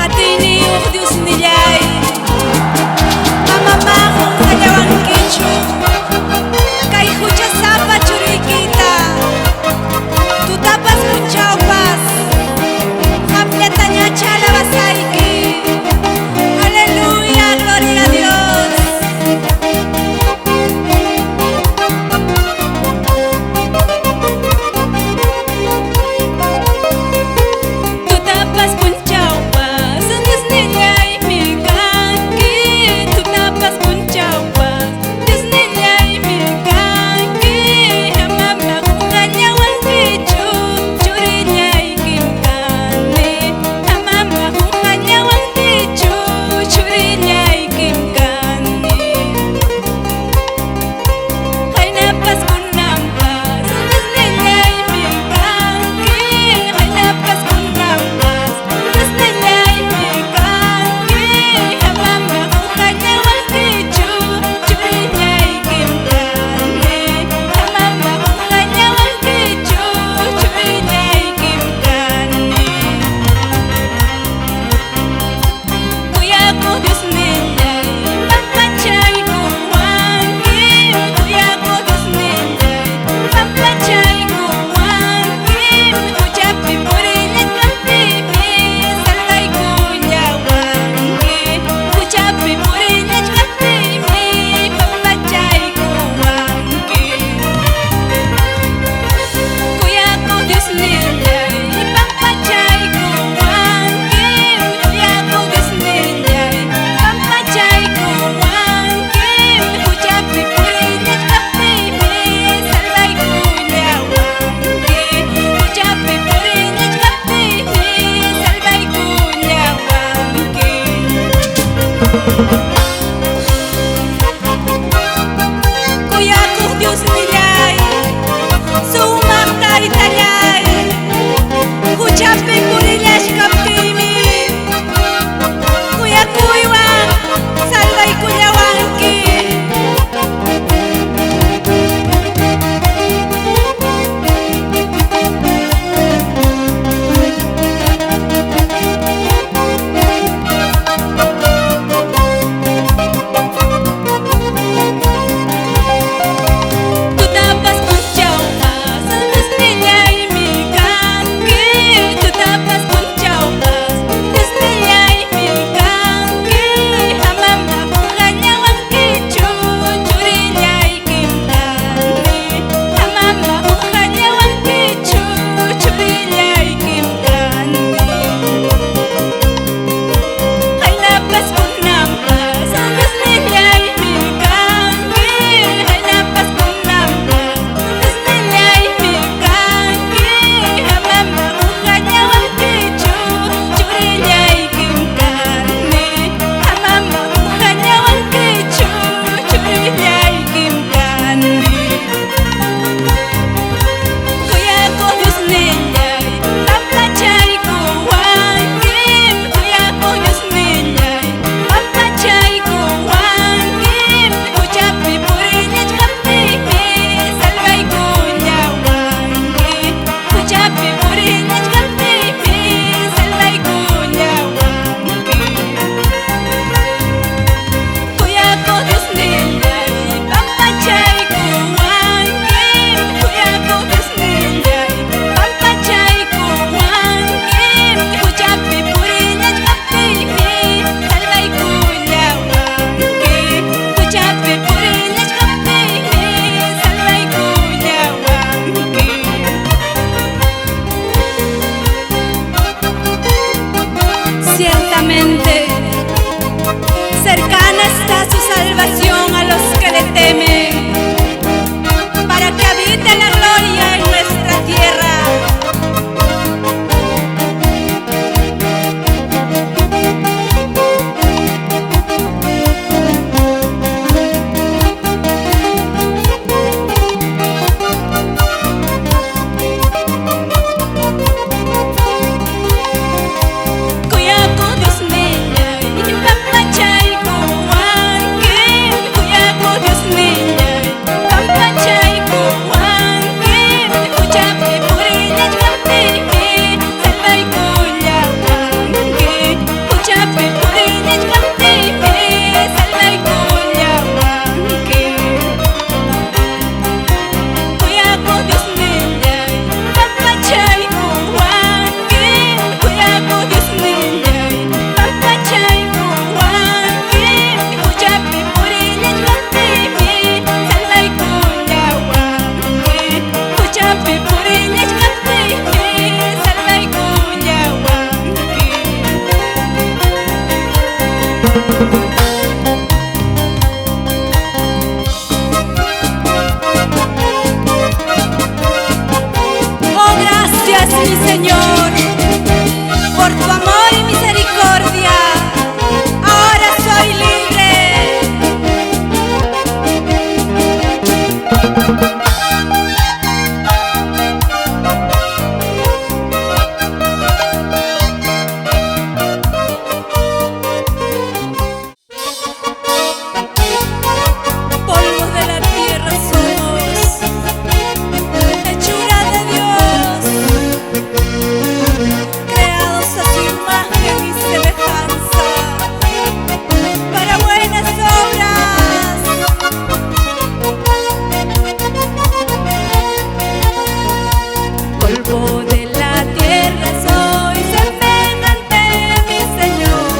Atiniuq Diosnillay, mamamaqun qallawankichu, kay huchasapa churiykita, tutapas punchawpas, hamllataña chalawasayki. Aleluya, gloria a Dios. Tutapas punchawpas, Diosnillaymi mi Señor, por tu amor y misericordia, ahora soy libre. Polvo de la tierra somos, hechura de Dios, creados a su imagen y semejanza, para buenas obras. Polvo de la tierra soy, semejante a mi Señor.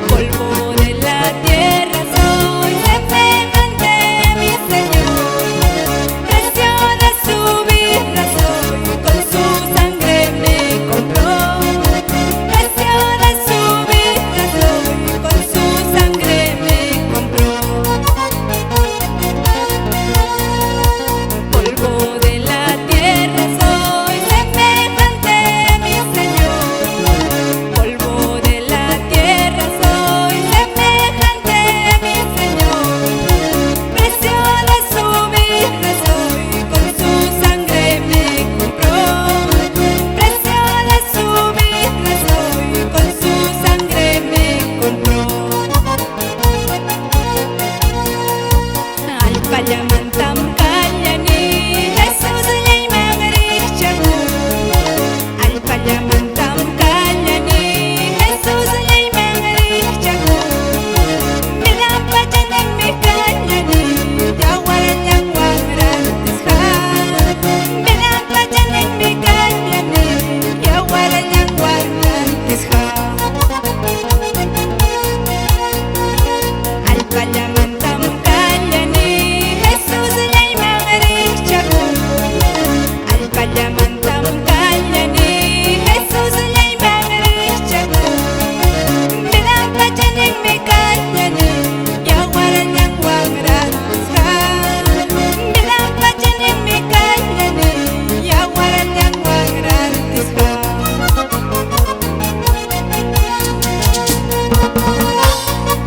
Polvo de la tierra soy, semejante a mi Señor. Precio de su vida soy, con su sangre me compró. Precio de su vida soy, con su sangre me compró. Polvo de la tierra soy, semejante a mi Señor. Polvo de la tierra soy, semejante a mi Señor. Precio de su vida soy, con su sangre me compró. Precio de su vida soy, con su sangre me compró. Alpayamantam kallani, Jesus lay magarichaku. Alpayamantam kallani, Jesus lay magarichaku. Minapachanan mi kallani, yawaran yang wangrantisha. Minapachanan mi kallani, yawaran yang wangrantisha. Alpayamantam kallani, Jesus lay magarichaku. Alpayamantam kallani, Jesus lay magarichaku. Minapachanan mi kallani, yawaran yang wangrantisha. Minapachanan mi kallani, yawaran yang wangrantisha.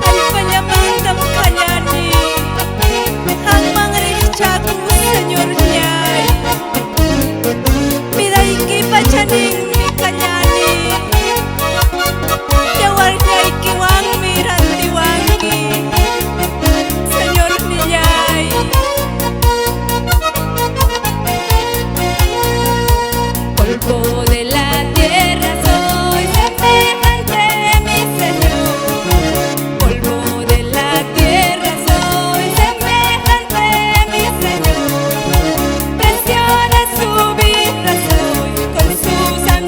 Alpayamantam kallani, ang mangarichaku, Señor Nyay. Miday kipachaning mi kallani, yawar nyay kiwang mirandiwangi, Señor Nyay. Polvo de la tierra soy, semejante a mi Señor. Polvo de la tierra soy, semejante a mi Señor. Precio de su vida soy, con su sangre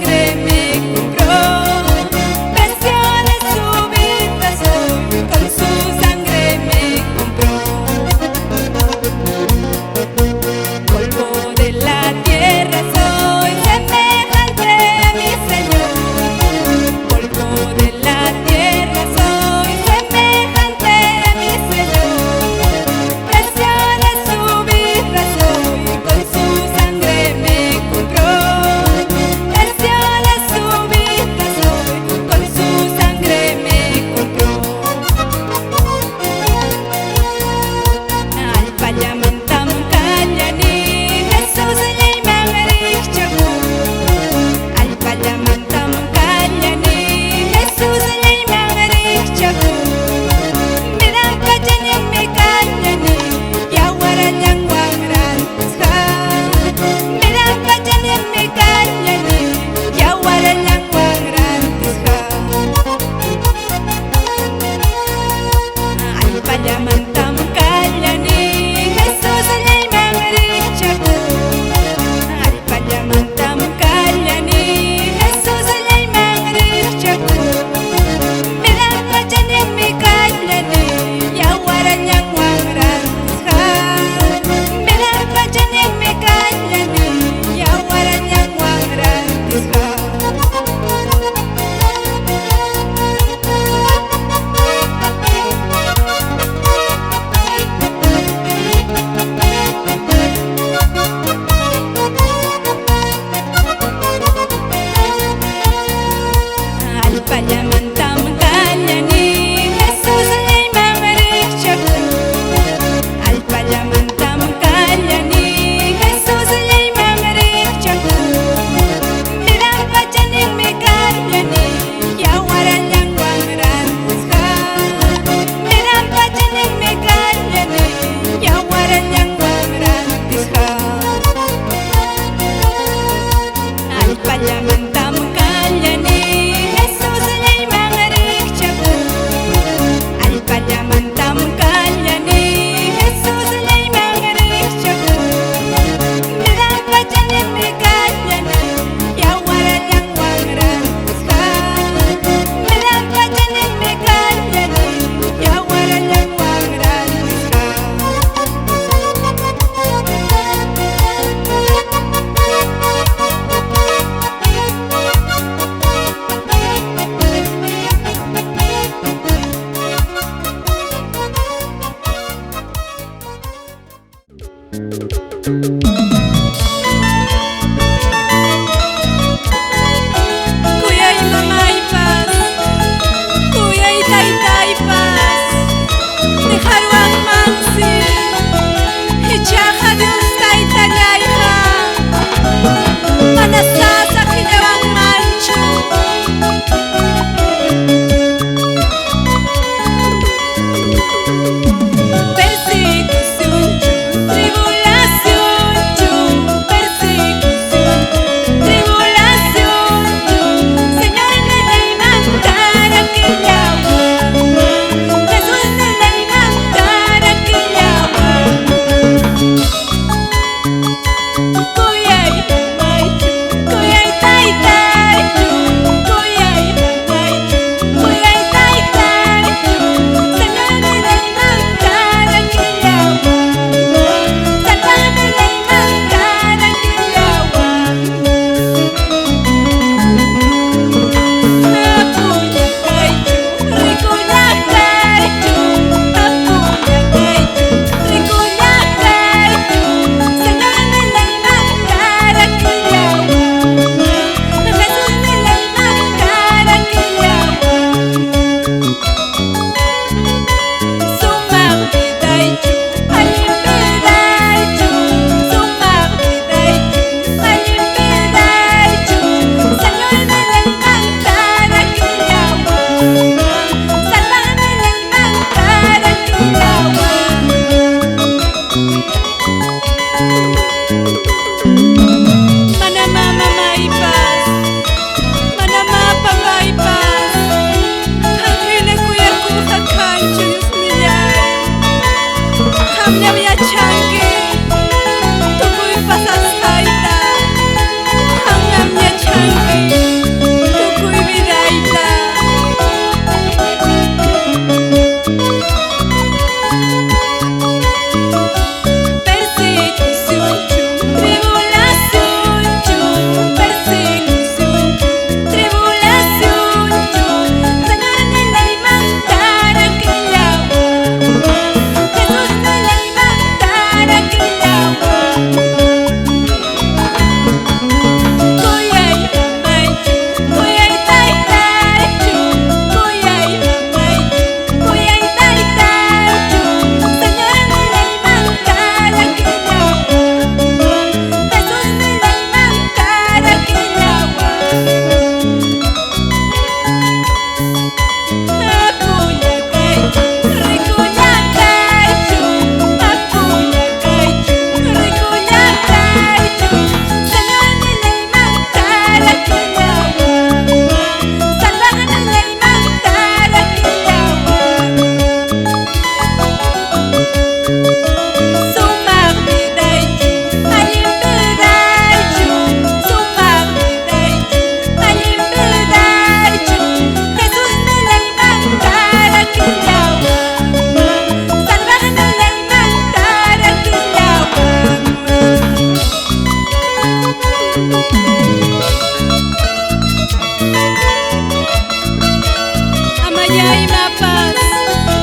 Amaya y mapas,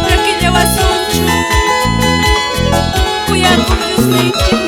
Raquilla Wasunchu, Cuyacu, Yusmichi.